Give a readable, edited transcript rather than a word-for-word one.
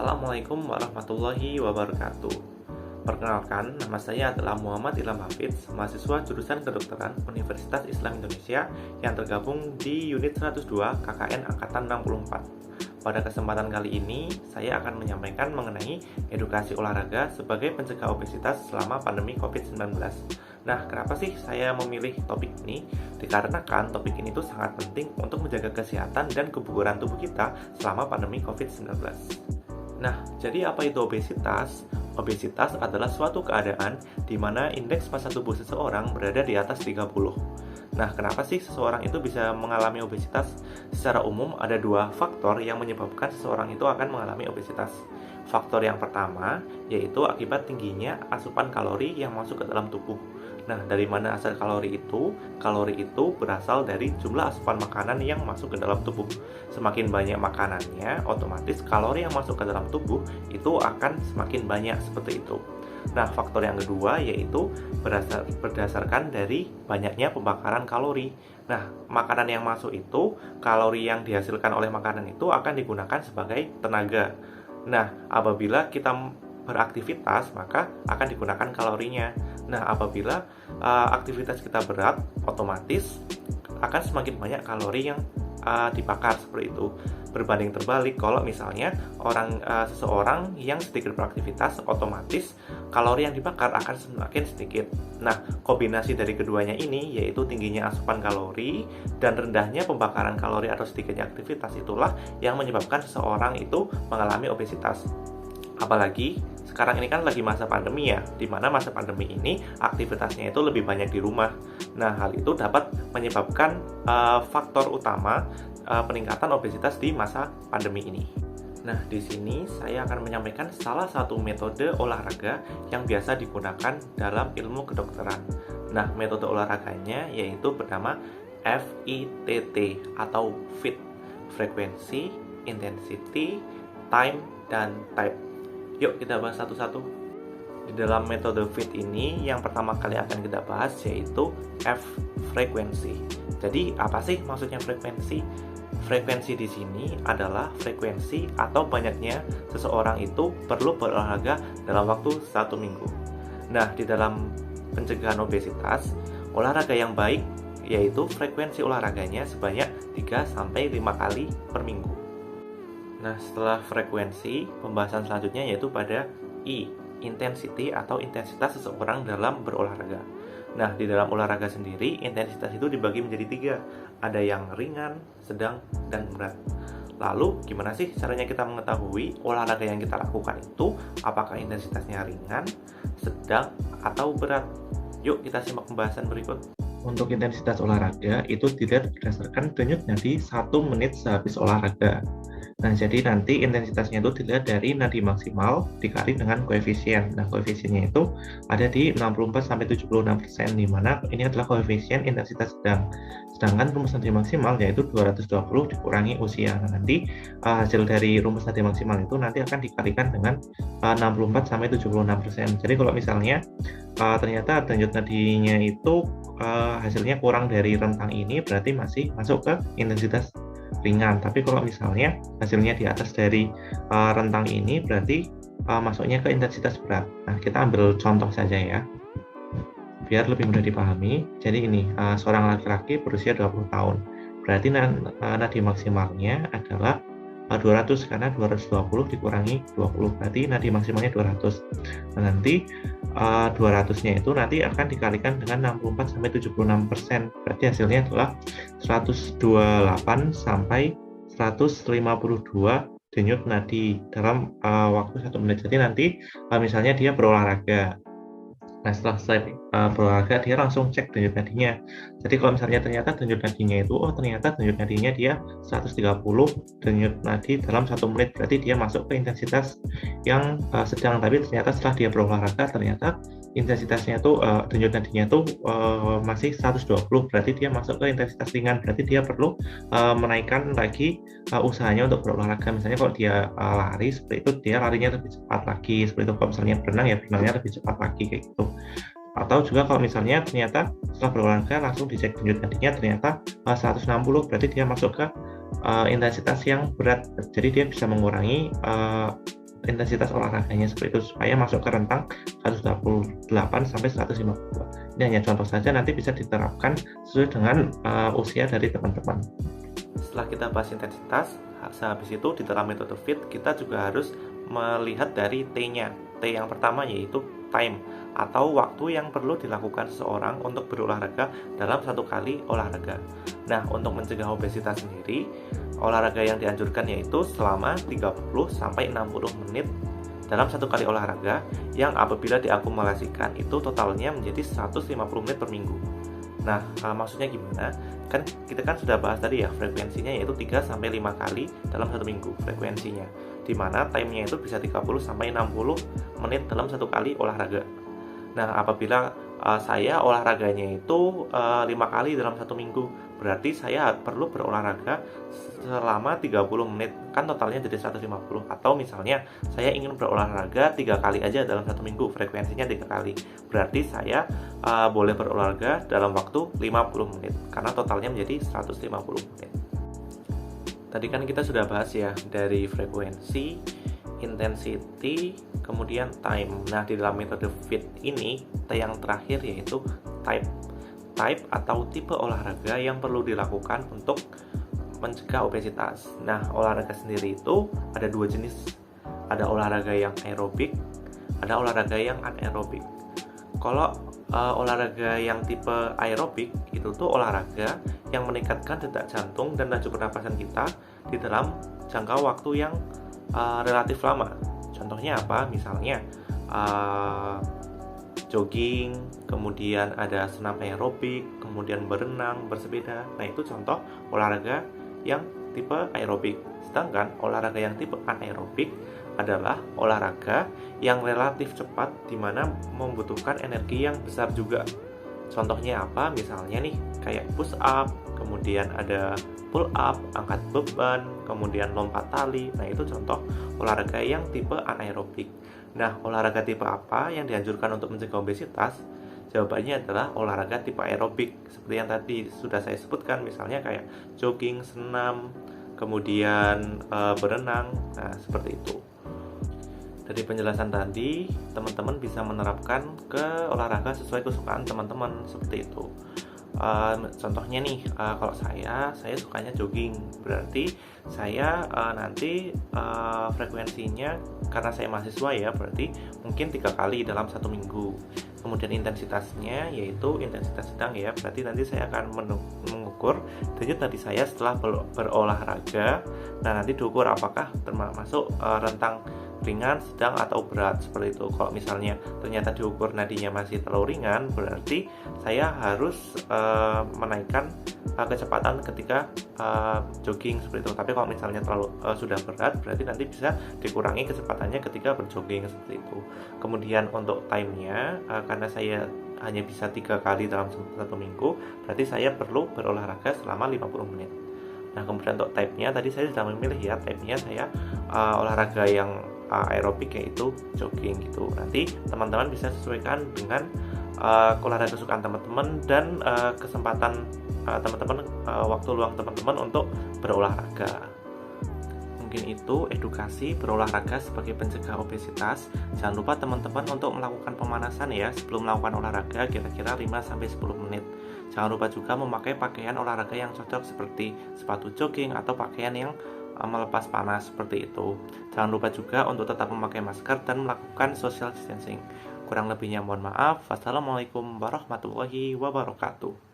Assalamualaikum warahmatullahi wabarakatuh. Perkenalkan, nama saya adalah Muhammad Ilham Hafiz, mahasiswa jurusan kedokteran Universitas Islam Indonesia yang tergabung di unit 102 KKN Angkatan 64. Pada kesempatan kali ini, saya akan menyampaikan mengenai edukasi olahraga sebagai pencegah obesitas selama pandemi COVID-19. Nah, kenapa sih saya memilih topik ini? Dikarenakan topik ini tuh sangat penting untuk menjaga kesehatan dan kebugaran tubuh kita selama pandemi COVID-19. Nah, jadi apa itu obesitas? Obesitas adalah suatu keadaan di mana indeks massa tubuh seseorang berada di atas 30. Nah, kenapa sih seseorang itu bisa mengalami obesitas? Secara umum, ada dua faktor yang menyebabkan seseorang itu akan mengalami obesitas. Faktor yang pertama, yaitu akibat tingginya asupan kalori yang masuk ke dalam tubuh. Nah, dari mana asal kalori itu? Kalori itu berasal dari jumlah asupan makanan yang masuk ke dalam tubuh. Semakin banyak makanannya, otomatis kalori yang masuk ke dalam tubuh itu akan semakin banyak seperti itu. Nah, faktor yang kedua yaitu berdasarkan dari banyaknya pembakaran kalori. Nah, makanan yang masuk itu, kalori yang dihasilkan oleh makanan itu akan digunakan sebagai tenaga. Nah, apabila kita beraktivitas, maka akan digunakan kalorinya. Nah, apabila aktivitas kita berat, otomatis akan semakin banyak kalori yang dibakar seperti itu. Berbanding terbalik, kalau misalnya seseorang yang sedikit beraktivitas, otomatis kalori yang dibakar akan semakin sedikit. Nah, kombinasi dari keduanya ini, yaitu tingginya asupan kalori dan rendahnya pembakaran kalori atau sedikitnya aktivitas, itulah yang menyebabkan seseorang itu mengalami obesitas. Apalagi sekarang ini kan lagi masa pandemi ya, di mana masa pandemi ini aktivitasnya itu lebih banyak di rumah. Nah, hal itu dapat menyebabkan faktor utama peningkatan obesitas di masa pandemi ini. Nah, di sini saya akan menyampaikan salah satu metode olahraga yang biasa digunakan dalam ilmu kedokteran. Nah, metode olahraganya yaitu bernama FITT atau FIT, frekuensi, intensity, time, dan type. Yuk kita bahas satu-satu. Di dalam metode FIT ini, yang pertama kali akan kita bahas yaitu F, frekuensi. Jadi apa sih maksudnya frekuensi? Frekuensi di sini adalah frekuensi atau banyaknya seseorang itu perlu berolahraga dalam waktu 1 minggu. Nah, di dalam pencegahan obesitas, olahraga yang baik yaitu frekuensi olahraganya sebanyak 3-5 kali per minggu. Nah, setelah frekuensi, pembahasan selanjutnya yaitu pada I, intensity atau intensitas seseorang dalam berolahraga. Nah, di dalam olahraga sendiri, intensitas itu dibagi menjadi 3. Ada yang ringan, sedang, dan berat. Lalu, gimana sih caranya kita mengetahui olahraga yang kita lakukan itu apakah intensitasnya ringan, sedang, atau berat? Yuk kita simak pembahasan berikut. Untuk intensitas olahraga itu dilihat berdasarkan denyut nadi 1 menit sehabis olahraga. Nah, jadi nanti intensitasnya itu dilihat dari nadi maksimal dikali dengan koefisien. Nah, koefisiennya itu ada di 64-76%, di mana ini adalah koefisien intensitas sedang. Sedangkan rumus nadi maksimal yaitu 220 dikurangi usia. Nah, nanti hasil dari rumus nadi maksimal itu nanti akan dikalikan dengan 64-76%. Jadi kalau misalnya ternyata denyut nadinya itu hasilnya kurang dari rentang ini, berarti masih masuk ke intensitas ringan. Tapi kalau misalnya hasilnya di atas dari rentang ini, berarti masuknya ke intensitas berat. Nah, kita ambil contoh saja ya, biar lebih mudah dipahami. Jadi ini seorang laki-laki berusia 20 tahun. Berarti nadi maksimalnya adalah 200 karena 220 dikurangi 20, berarti nadi maksimalnya 200. Nah, nanti 200-nya itu nanti akan dikalikan dengan 64-76%, berarti hasilnya adalah 128 sampai 152 denyut nadi dalam waktu 1 menit. Jadi nanti misalnya dia berolahraga. Nah, setelah selesai berolahraga, dia langsung cek denyut nadinya. Jadi kalau misalnya ternyata denyut nadinya itu, ternyata denyut nadinya dia 130 denyut nadi dalam 1 menit, berarti dia masuk ke intensitas yang sedang. Tapi ternyata setelah dia berolahraga, ternyata intensitasnya itu denyut nadinya itu masih 120, berarti dia masuk ke intensitas ringan, berarti dia perlu menaikkan lagi usahanya untuk berolahraga. Misalnya kalau dia lari seperti itu, dia larinya lebih cepat lagi seperti itu. Kalau misalnya berenang, ya berenangnya lebih cepat lagi kayak gitu. Atau juga kalau misalnya ternyata setelah berolahraga langsung dicek denyut nadinya ternyata 160, berarti dia masuk ke intensitas yang berat, jadi dia bisa mengurangi intensitas olahraganya seperti itu, supaya masuk ke rentang 128 sampai 152. Ini hanya contoh saja, nanti bisa diterapkan sesuai dengan usia dari teman-teman. Setelah kita bahas intensitas, sehabis itu di dalam metode FIT kita juga harus melihat dari T-nya. T yang pertama yaitu time, atau waktu yang perlu dilakukan seseorang untuk berolahraga dalam satu kali olahraga. Nah, untuk mencegah obesitas sendiri, olahraga yang dianjurkan yaitu selama 30 sampai 60 menit dalam satu kali olahraga, yang apabila diakumulasikan itu totalnya menjadi 150 menit per minggu. Nah, maksudnya gimana? Kan kita sudah bahas tadi ya, frekuensinya yaitu 3 sampai 5 kali dalam satu minggu frekuensinya, di mana time-nya itu bisa 30 sampai 60 menit dalam satu kali olahraga. Nah, apabila saya olahraganya itu 5 kali dalam satu minggu, berarti saya perlu berolahraga selama 30 menit, kan totalnya jadi 150. Atau misalnya saya ingin berolahraga 3 kali aja dalam satu minggu, frekuensinya 3 kali, berarti saya boleh berolahraga dalam waktu 50 menit, karena totalnya menjadi 150 menit. Tadi kan kita sudah bahas ya, dari frekuensi, intensity, kemudian time. Nah, di dalam metode FIT ini, yang terakhir yaitu type. Type atau tipe olahraga yang perlu dilakukan untuk mencegah obesitas. Nah, olahraga sendiri itu ada dua jenis. Ada olahraga yang aerobik, ada olahraga yang anaerobik. Kalau olahraga yang tipe aerobik itu tuh olahraga yang meningkatkan detak jantung dan laju pernapasan kita di dalam jangka waktu yang relatif lama. Contohnya apa? Misalnya jogging, kemudian ada senam aerobik, kemudian berenang, bersepeda. Nah, itu contoh olahraga yang tipe aerobik. Sedangkan olahraga yang tipe anaerobik adalah olahraga yang relatif cepat, di mana membutuhkan energi yang besar juga. Contohnya apa? Misalnya nih, kayak push up, kemudian ada pull up, angkat beban, kemudian lompat tali. Nah, itu contoh olahraga yang tipe anaerobik. Nah, olahraga tipe apa yang dianjurkan untuk mencegah obesitas? Jawabannya adalah olahraga tipe aerobik, seperti yang tadi sudah saya sebutkan, misalnya kayak jogging, senam, kemudian berenang. Nah, seperti itu. Dari penjelasan tadi, teman-teman bisa menerapkan ke olahraga sesuai kesukaan teman-teman, seperti itu. Contohnya nih, kalau saya sukanya jogging, berarti saya nanti frekuensinya, karena saya mahasiswa ya, berarti mungkin 3 kali dalam satu minggu. Kemudian intensitasnya yaitu intensitas sedang ya, berarti nanti saya akan mengukur denyut nadi saya setelah berolahraga. Nah, nanti diukur apakah termasuk rentang ringan, sedang, atau berat, seperti itu. Kalau misalnya ternyata diukur nadinya masih terlalu ringan, berarti saya harus menaikkan kecepatan ketika jogging, seperti itu. Tapi kalau misalnya terlalu sudah berat, berarti nanti bisa dikurangi kecepatannya ketika berjogging, seperti itu. Kemudian untuk time-nya, karena saya hanya bisa 3 kali dalam satu minggu, berarti saya perlu berolahraga selama 50 menit. Nah, kemudian untuk type-nya tadi saya sudah memilih ya, type-nya saya olahraga yang aerobik, yaitu jogging gitu. Nanti teman-teman bisa sesuaikan dengan olahraga kesukaan teman-teman dan kesempatan teman-teman, waktu luang teman-teman untuk berolahraga. Mungkin itu edukasi berolahraga sebagai pencegah obesitas. Jangan lupa teman-teman untuk melakukan pemanasan ya sebelum melakukan olahraga, kira-kira 5-10 menit. Jangan lupa juga memakai pakaian olahraga yang cocok seperti sepatu jogging atau pakaian yang melepas panas, seperti itu. Jangan lupa juga untuk tetap memakai masker dan melakukan social distancing. Kurang lebihnya mohon maaf. Wassalamualaikum warahmatullahi wabarakatuh.